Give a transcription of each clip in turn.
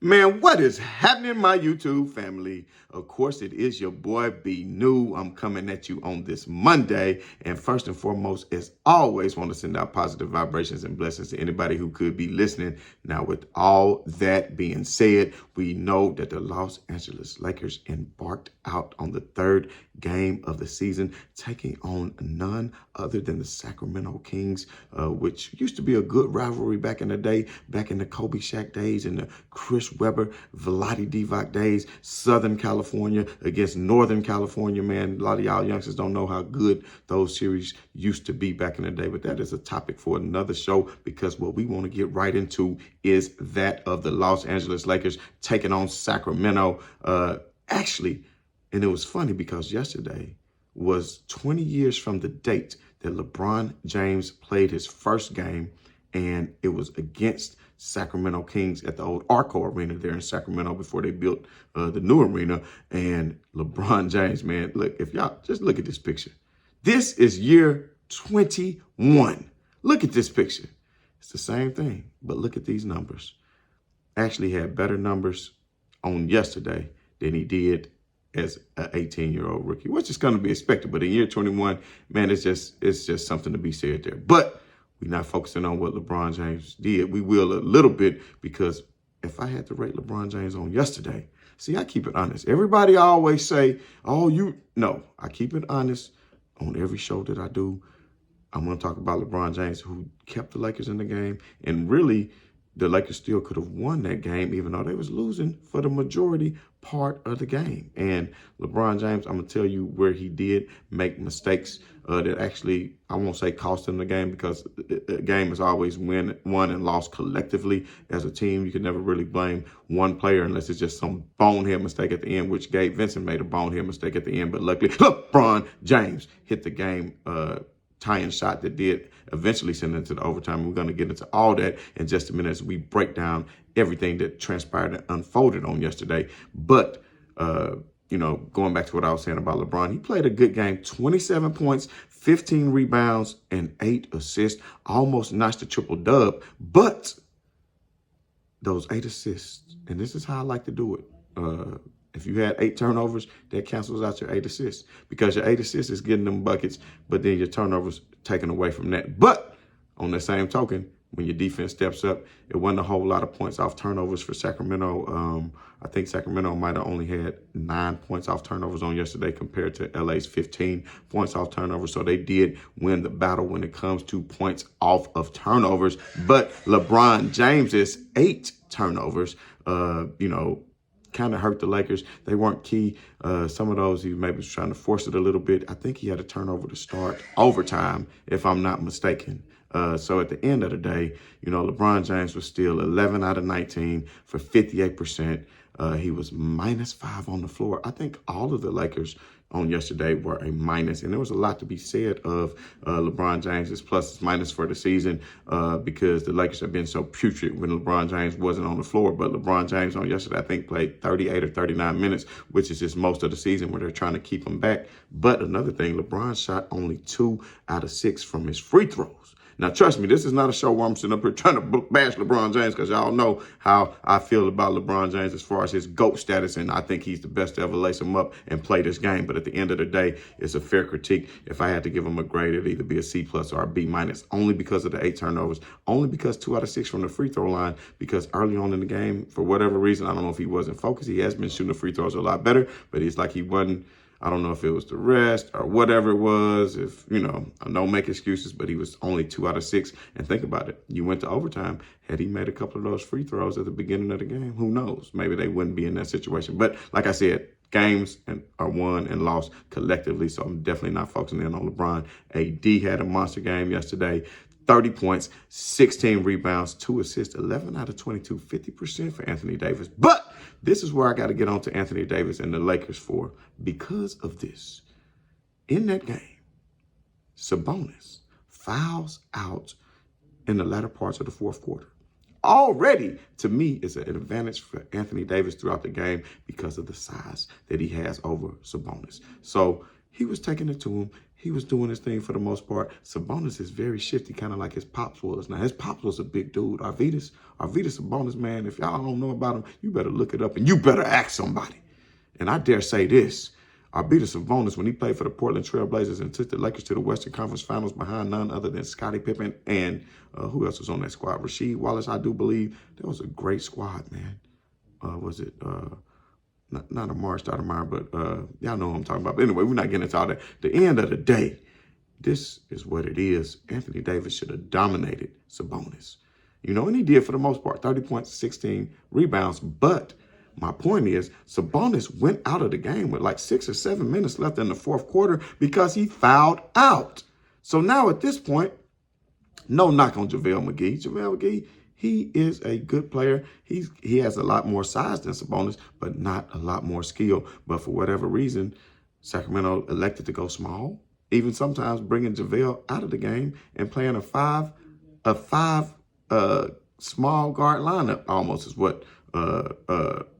Man, what is happening, my YouTube family? Of course, it is your boy B New. I'm coming at you on this Monday. And first and foremost, as always, want to send out positive vibrations and blessings to anybody who could be listening. Now, with all that being said, we know that the Los Angeles Lakers embarked out on the third game of the season, taking on none other than the Sacramento Kings, which used to be a good rivalry back in the day, back in the Kobe Shaq days and the Chris Webber, Vlade Divac days, Southern California against Northern California, man. A lot of y'all youngsters don't know how good those series used to be back in the day, but that is a topic for another show because what we want to get right into is that of the Los Angeles Lakers taking on Sacramento. And it was funny because yesterday was 20 years from the date that LeBron James played his first game, and it was against Sacramento Kings at the old Arco Arena there in Sacramento before they built the new arena. And LeBron James, man, look, if y'all just look at this picture. This is year 21. Look at this picture. It's the same thing, but look at these numbers. Actually had better numbers on yesterday than he did as an 18-year-old rookie, which is going to be expected. But in year 21, man, it's just something to be said there. But we're not focusing on what LeBron James did. We will a little bit because if I had to rate LeBron James on yesterday, see, I keep it honest. Everybody always say, no, I keep it honest on every show that I do. I'm going to talk about LeBron James, who kept the Lakers in the game. And really, the Lakers still could have won that game, even though they was losing for the majority part of the game. And LeBron James, I'm going to tell you where he did make mistakes that actually, I won't say cost him the game, because the game is always won and lost collectively as a team. You can never really blame one player unless it's just some bonehead mistake at the end, which Gabe Vincent made a bonehead mistake at the end. But luckily, LeBron James hit the game tying shot that did eventually send it to the overtime. We're going to get into all that in just a minute as we break down everything that transpired and unfolded on yesterday. But, going back to what I was saying about LeBron, he played a good game, 27 points, 15 rebounds, and 8 assists, almost notched a triple dub. But those 8 assists, and this is how I like to do it, if you had 8 turnovers, that cancels out your 8 assists, because your 8 assists is getting them buckets, but then your turnovers taken away from that. But on the same token, when your defense steps up, it wasn't a whole lot of points off turnovers for Sacramento. I think Sacramento might have only had 9 points off turnovers on yesterday compared to LA's 15 points off turnovers. So they did win the battle when it comes to points off of turnovers. But LeBron James's 8 turnovers, kind of hurt the Lakers. They weren't key. Some of those, he maybe was trying to force it a little bit. I think he had a turnover to start overtime, if I'm not mistaken. So at the end of the day, LeBron James was still 11 out of 19 for 58%. He was -5 on the floor. I think all of the Lakers on yesterday were a minus, and there was a lot to be said of LeBron James's pluses minus for the season because the Lakers have been so putrid when LeBron James wasn't on the floor. But LeBron James on yesterday, I think, played 38 or 39 minutes, which is just most of the season where they're trying to keep him back. But another thing, LeBron shot only 2 out of 6 from his free throws. Now, trust me, this is not a show where I'm sitting up here trying to bash LeBron James, because y'all know how I feel about LeBron James as far as his GOAT status, and I think he's the best to ever lace him up and play this game. But at the end of the day, it's a fair critique. If I had to give him a grade, it'd either be a C+ or a B-, only because of the 8 turnovers, only because 2 out of 6 from the free throw line, because early on in the game, for whatever reason, I don't know if he wasn't focused. He has been shooting the free throws a lot better, but it's like he wasn't. I don't know if it was the rest or whatever it was. I don't make excuses, but he was only 2 out of 6. And think about it. You went to overtime. Had he made a couple of those free throws at the beginning of the game, who knows? Maybe they wouldn't be in that situation. But like I said, games are won and lost collectively, so I'm definitely not focusing in on LeBron. AD had a monster game yesterday. 30 points, 16 rebounds, 2 assists, 11 out of 22, 50% for Anthony Davis. But this is where I got to get on to Anthony Davis and the Lakers for, because of this. In that game, Sabonis fouls out in the latter parts of the fourth quarter. Already, to me, is an advantage for Anthony Davis throughout the game because of the size that he has over Sabonis. So he was taking it to him. he was doing his thing for the most part. Sabonis is very shifty, kind of like his pops was. Now, his pops was a big dude. Arvydas Sabonis, man, if y'all don't know about him, you better look it up and you better ask somebody. And I dare say this. Arvydas Sabonis, when he played for the Portland Trail Blazers and took the Lakers to the Western Conference Finals behind none other than Scottie Pippen and who else was on that squad? Rasheed Wallace, I do believe. That was a great squad, man. Was it... Not Amari Stoudemire, but y'all know what I'm talking about. But anyway, we're not getting into all that. The end of the day, this is what it is. Anthony Davis should have dominated Sabonis. You know, and he did for the most part, 30 points, 16 rebounds. But my point is, Sabonis went out of the game with like 6 or 7 minutes left in the fourth quarter because he fouled out. So now at this point, no knock on JaVale McGee. JaVale McGee, he is a good player. He has a lot more size than Sabonis, but not a lot more skill. But for whatever reason, Sacramento elected to go small, even sometimes bringing JaVale out of the game and playing a five small guard lineup almost is what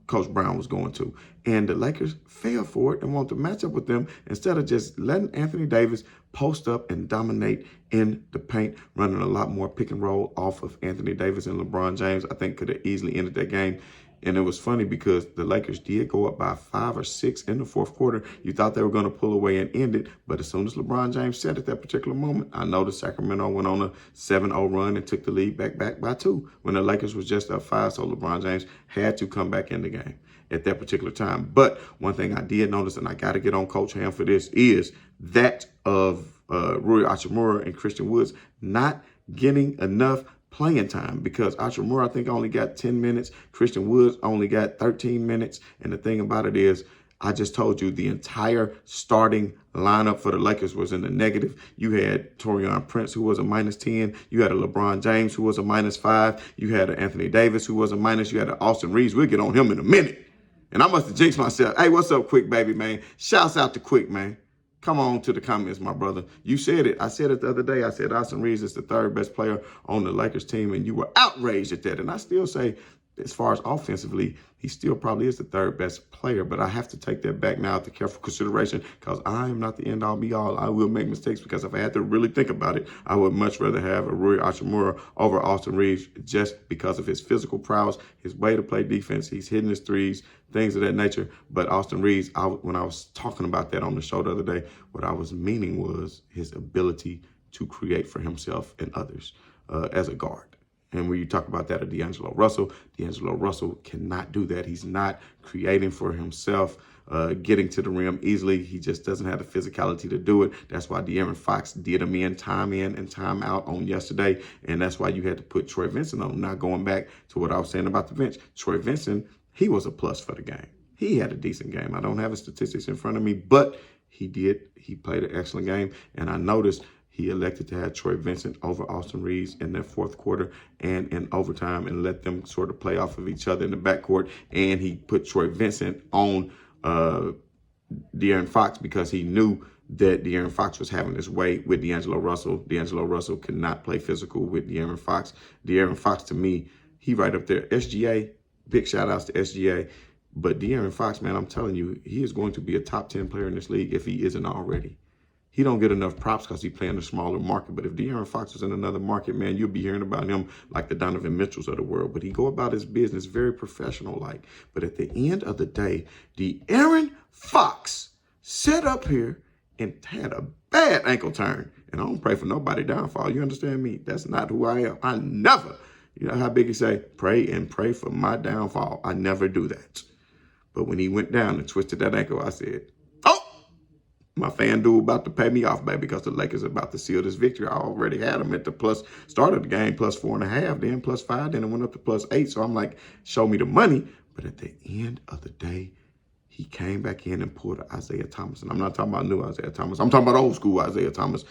Coach Brown was going to. And the Lakers fell for it and wanted to match up with them instead of just letting Anthony Davis post up and dominate in the paint, running a lot more pick and roll off of Anthony Davis and LeBron James. I think could have easily ended that game. And it was funny because the Lakers did go up by 5 or 6 in the fourth quarter. You thought they were going to pull away and end it. But as soon as LeBron James said at that particular moment, I noticed Sacramento went on a 7-0 run and took the lead back by 2 when the Lakers was just up 5. So LeBron James had to come back in the game at that particular time. But one thing I did notice, and I got to get on Coach Ham for this, is that of Rui Hachimura and Christian Woods not getting enough playing time, because Hachimura, I think, only got 10 minutes. Christian Woods only got 13 minutes. And the thing about it is, I just told you the entire starting lineup for the Lakers was in the negative. You had Taurean Prince, who was a -10. You had a LeBron James, who was a -5. You had an Anthony Davis, who was a minus. You had an Austin Reeves. We'll get on him in a minute. And I must have jinxed myself. Hey, what's up, Quick, baby, man? Shouts out to Quick, man. Come on to the comments, my brother. You said it. I said it the other day. I said Austin Reeves is the 3rd best player on the Lakers team, and you were outraged at that. And I still say, as far as offensively, he still probably is the 3rd best player. But I have to take that back now to careful consideration, because I am not the end-all, be-all. I will make mistakes, because if I had to really think about it, I would much rather have a Rui Hachimura over Austin Reeves, just because of his physical prowess, his way to play defense. He's hitting his threes, things of that nature. But Austin Reeves, when I was talking about that on the show the other day, what I was meaning was his ability to create for himself and others as a guard. And when you talk about that of D'Angelo Russell cannot do that. He's not creating for himself, getting to the rim easily. He just doesn't have the physicality to do it. That's why De'Aaron Fox did him in and time out on yesterday. And that's why you had to put Troy Vincent on. Now, going back to what I was saying about the bench, Troy Vincent, he was a plus for the game. He had a decent game. I don't have his statistics in front of me, but he did. He played an excellent game. And I noticed he elected to have Troy Vincent over Austin Reeves in that fourth quarter and in overtime, and let them sort of play off of each other in the backcourt. And he put Troy Vincent on De'Aaron Fox because he knew that De'Aaron Fox was having his way with D'Angelo Russell. D'Angelo Russell could not play physical with De'Aaron Fox. De'Aaron Fox, to me, he right up there. SGA, big shout outs to SGA. But De'Aaron Fox, man, I'm telling you, he is going to be a top 10 player in this league if he isn't already. He don't get enough props because he's playing a smaller market. But if De'Aaron Fox was in another market, man, you'll be hearing about him like the Donovan Mitchells of the world. But he go about his business very professional-like. But at the end of the day, De'Aaron Fox sat up here and had a bad ankle turn. And I don't pray for nobody downfall. You understand me? That's not who I am. I never, you know how Biggie say, pray and pray for my downfall. I never do that. But when he went down and twisted that ankle, I said, my FanDuel about to pay me off, baby, because the Lakers are about to seal this victory. I already had them at the plus, started the game plus 4.5, then plus 5, then it went up to plus 8. So I'm like, show me the money. But at the end of the day, he came back in and pulled Isaiah Thomas. And I'm not talking about new Isaiah Thomas. I'm talking about old school Isaiah Thomas.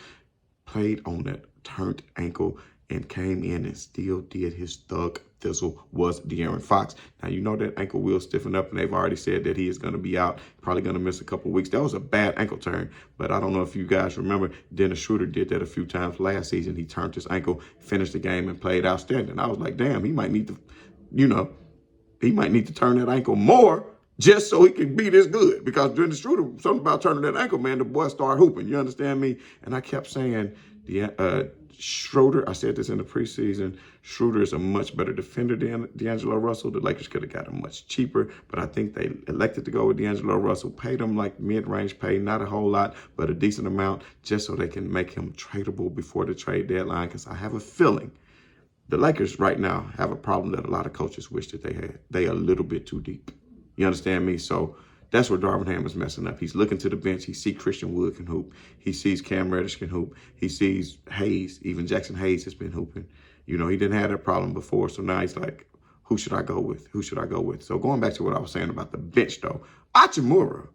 Played on that turned ankle and came in and still did his thug thistle was De'Aaron Fox. Now, you know that ankle will stiffen up, and they've already said that he is going to be out, probably going to miss a couple weeks. That was a bad ankle turn, but I don't know if you guys remember, Dennis Schroeder did that a few times last season. He turned his ankle, finished the game, and played outstanding. I was like, damn, he might need to, he might need to turn that ankle more just so he can be this good. Because during the Schroeder, something about turning that ankle, man, the boy started hooping. You understand me? And I kept saying, Schroeder, I said this in the preseason, Schroeder is a much better defender than D'Angelo Russell. The Lakers could have got him much cheaper, but I think they elected to go with D'Angelo Russell, paid him like mid-range pay, not a whole lot, but a decent amount, just so they can make him tradable before the trade deadline, because I have a feeling the Lakers right now have a problem that a lot of coaches wish that they had. They are a little bit too deep. You understand me? So that's where Darvin Ham is messing up. He's looking to the bench. He sees Christian Wood can hoop. He sees Cam Reddish can hoop. He sees Hayes. Even Jackson Hayes has been hooping. You know, he didn't have that problem before. So now he's like, who should I go with? Who should I go with? So going back to what I was saying about the bench, though, Hachimura,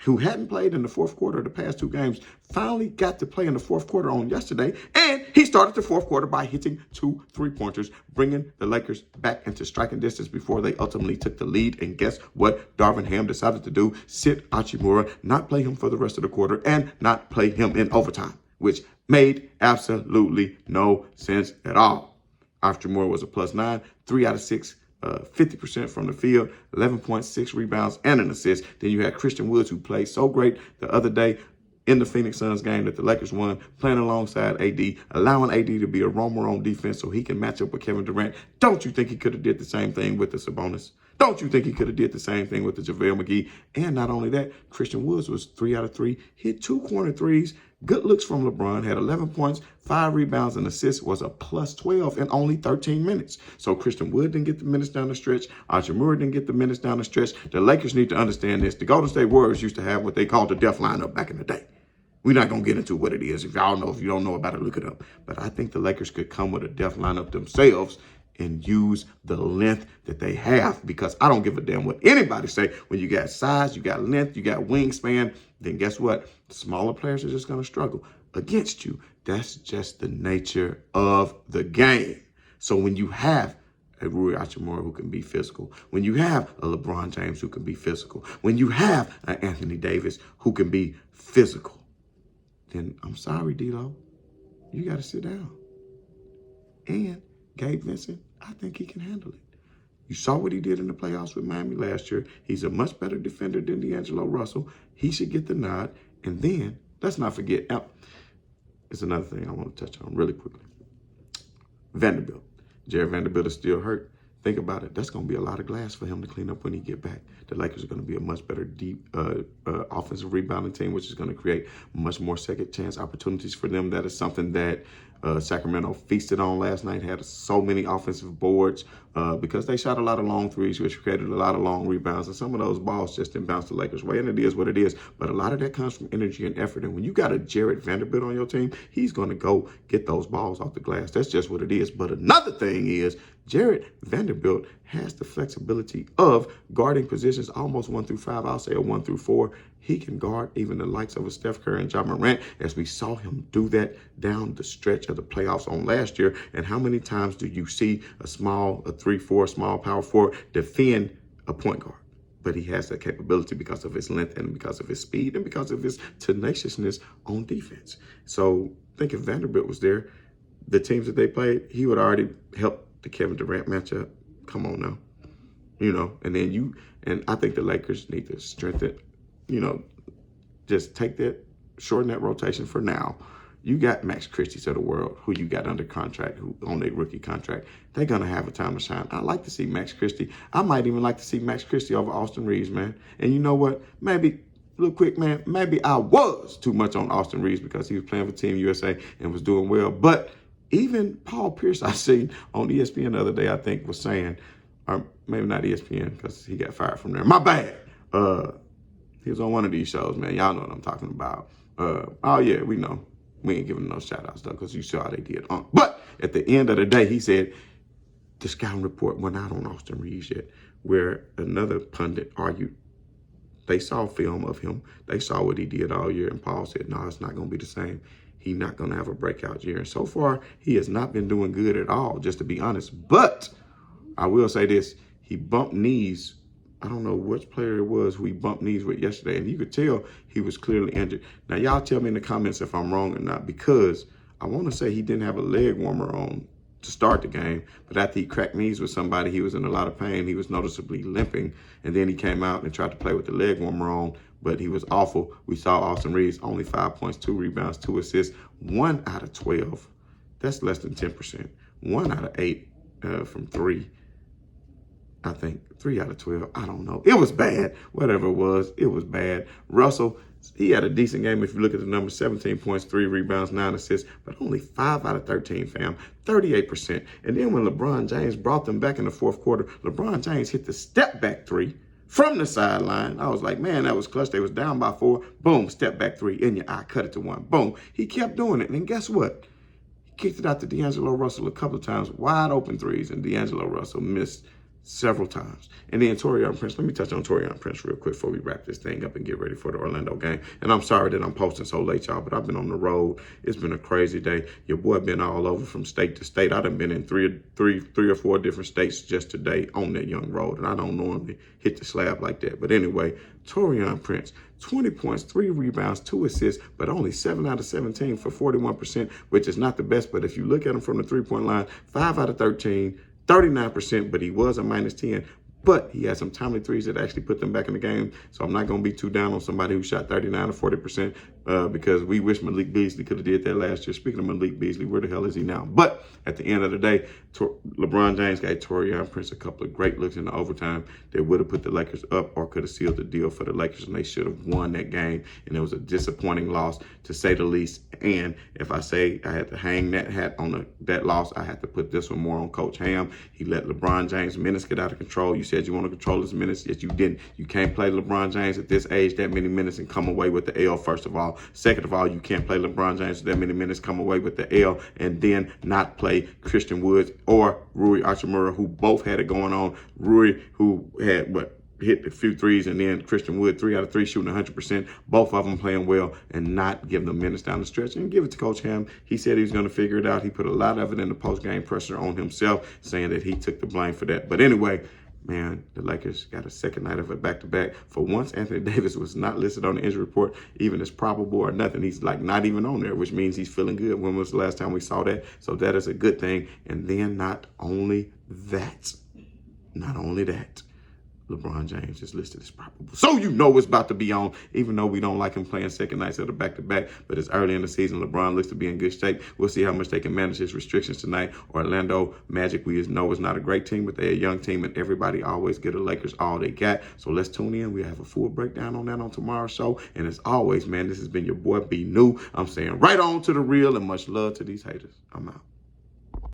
who hadn't played in the fourth quarter of the past 2 games, finally got to play in the fourth quarter on yesterday. And he started the fourth quarter by hitting 2 3-pointers, bringing the Lakers back into striking distance before they ultimately took the lead. And guess what Darvin Ham decided to do? Sit Hachimura, not play him for the rest of the quarter, and not play him in overtime, which made absolutely no sense at all. Hachimura was a +9, 3 out of 6. 50% from the field, 11.6 rebounds, and an assist. Then you had Christian Woods, who played so great the other day in the Phoenix Suns game that the Lakers won, playing alongside AD, allowing AD to be a roamer on defense so he can match up with Kevin Durant. Don't you think he could have did the same thing with the Sabonis? Don't you think he could have did the same thing with the JaVale McGee? And not only that, Christian Woods was 3 out of 3, hit 2 corner threes. Good looks from LeBron, had 11 points, 5 rebounds, and assists, was a +12 in only 13 minutes. So Christian Wood didn't get the minutes down the stretch. Hachimura didn't get the minutes down the stretch. The Lakers need to understand this. The Golden State Warriors used to have what they called the death lineup back in the day. We're not going to get into what it is. If y'all know, if you don't know about it, look it up. But I think the Lakers could come with a death lineup themselves and use the length that they have, because I don't give a damn what anybody say. When you got size, you got length, you got wingspan, then guess what? Smaller players are just going to struggle against you. That's just the nature of the game. So when you have a Rui Hachimura who can be physical, when you have a LeBron James who can be physical, when you have an Anthony Davis who can be physical, then I'm sorry, D-Lo, you got to sit down. And Gabe Vincent, I think he can handle it. You saw what he did in the playoffs with Miami last year. He's a much better defender than D'Angelo Russell. He should get the nod. And then, let's not forget, it's another thing I want to touch on really quickly. Vanderbilt. Jared Vanderbilt is still hurt. Think about it. That's going to be a lot of glass for him to clean up when he get back. The Lakers are going to be a much better deep offensive rebounding team, which is going to create much more second chance opportunities for them. That is something that Sacramento feasted on last night, had so many offensive boards because they shot a lot of long threes, which created a lot of long rebounds. And some of those balls just didn't bounce the Lakers' way, and it is what it is. But a lot of that comes from energy and effort. And when you got a Jared Vanderbilt on your team, he's going to go get those balls off the glass. That's just what it is. But another thing is, Jared Vanderbilt has the flexibility of guarding positions almost 1 through 5. I'll say a 1 through 4. He can guard even the likes of a Steph Curry and Ja Morant, as we saw him do that down the stretch of the playoffs on last year. And how many times do you see a 3-4, small power forward defend a point guard? But he has that capability because of his length and because of his speed and because of his tenaciousness on defense. So I think if Vanderbilt was there, the teams that they played, he would already help the Kevin Durant matchup. Come on now. You know, and I think the Lakers need to strengthen, just take that, shorten that rotation for now. You got Max Christie's of the world, who you got under contract, who on a rookie contract. They're going to have a time to shine. I like to see Max Christie. I might even like to see Max Christie over Austin Reeves, man. And you know what? Maybe, real quick, man, maybe I was too much on Austin Reeves because he was playing for Team USA and was doing well. But even Paul Pierce, I seen on ESPN the other day, I think, was saying, or maybe not ESPN because he got fired from there. My bad. He was on one of these shows, man. Y'all know what I'm talking about. Oh, yeah, we know. We ain't giving no shout-outs, though, because you saw how they did. But at the end of the day, he said the scouting report went out on Austin Reeves yet, where another pundit argued they saw film of him. They saw what he did all year, and Paul said, no, it's not going to be the same. He's not going to have a breakout year. And so far, he has not been doing good at all, just to be honest. But I will say this. He bumped knees. I don't know which player it was who he bumped knees with yesterday, and you could tell he was clearly injured. Now, y'all tell me in the comments if I'm wrong or not, because I want to say he didn't have a leg warmer on to start the game. But after he cracked knees with somebody, he was in a lot of pain. He was noticeably limping. And then he came out and tried to play with the leg warmer on, but he was awful. We saw Austin Reeves, only 5 points, 2 rebounds, 2 assists, 1 out of 12. That's less than 10%. 1 out of 8 from 3. I think 3 out of 12. I don't know. It was bad. Whatever it was bad. Russell, he had a decent game if you look at the numbers. 17 points, 3 rebounds, 9 assists, but only 5 out of 13, fam. 38%. And then when LeBron James brought them back in the fourth quarter, LeBron James hit the step back 3 from the sideline. I was like, man, that was clutch. They was down by 4. Boom, step back 3 in your eye, cut it to 1. Boom. He kept doing it. And guess what? He kicked it out to D'Angelo Russell a couple of times, wide open threes, and D'Angelo Russell missed several times. And then Taurean Prince, let me touch on Taurean Prince real quick before we wrap this thing up and get ready for the Orlando game. And I'm sorry that I'm posting so late, y'all, but I've been on the road. It's been a crazy day. Your boy been all over from state to state. I done been in three or four different states just today on that young road, and I don't normally hit the slab like that. But anyway, Taurean Prince, 20 points, 3 rebounds, 2 assists, but only 7 out of 17 for 41%, which is not the best. But if you look at him from the three-point line, 5 out of 13, 39%, but he was a -10. But he had some timely threes that actually put them back in the game. So I'm not going to be too down on somebody who shot 39 or 40% because we wish Malik Beasley could have did that last year. Speaking of Malik Beasley, where the hell is he now? But at the end of the day, LeBron James got Taurean Prince a couple of great looks in the overtime that would have put the Lakers up or could have sealed the deal for the Lakers, and they should have won that game. And it was a disappointing loss, to say the least. And if I say I had to hang that hat on that loss, I had to put this one more on Coach Ham. He let LeBron James' minutes get out of control. You said you want to control his minutes, yet you didn't. You can't play LeBron James at this age that many minutes and come away with the L, first of all. Second of all, you can't play LeBron James that many minutes, come away with the L, and then not play Christian Woods or Rui Hachimura, who both had it going on. Rui, who had, hit a few threes, and then Christian Wood, 3 out of 3, shooting 100%. Both of them playing well, and not giving them minutes down the stretch. And give it to Coach Ham. He said he was going to figure it out. He put a lot of it in the post-game pressure on himself, saying that he took the blame for that. But anyway, man, the Lakers got a second night of a back-to-back. For once, Anthony Davis was not listed on the injury report, even as probable or nothing. He's like not even on there, which means he's feeling good. When was the last time we saw that? So that is a good thing. And then not only that, LeBron James is listed as probable. So you know it's about to be on, even though we don't like him playing second nights of the back-to-back. But it's early in the season. LeBron looks to be in good shape. We'll see how much they can manage his restrictions tonight. Orlando Magic, we know, is not a great team, but they're a young team, and everybody always give the Lakers all they got. So let's tune in. We'll have a full breakdown on that on tomorrow's show. And as always, man, this has been your boy B New. I'm saying right on to the real, and much love to these haters. I'm out.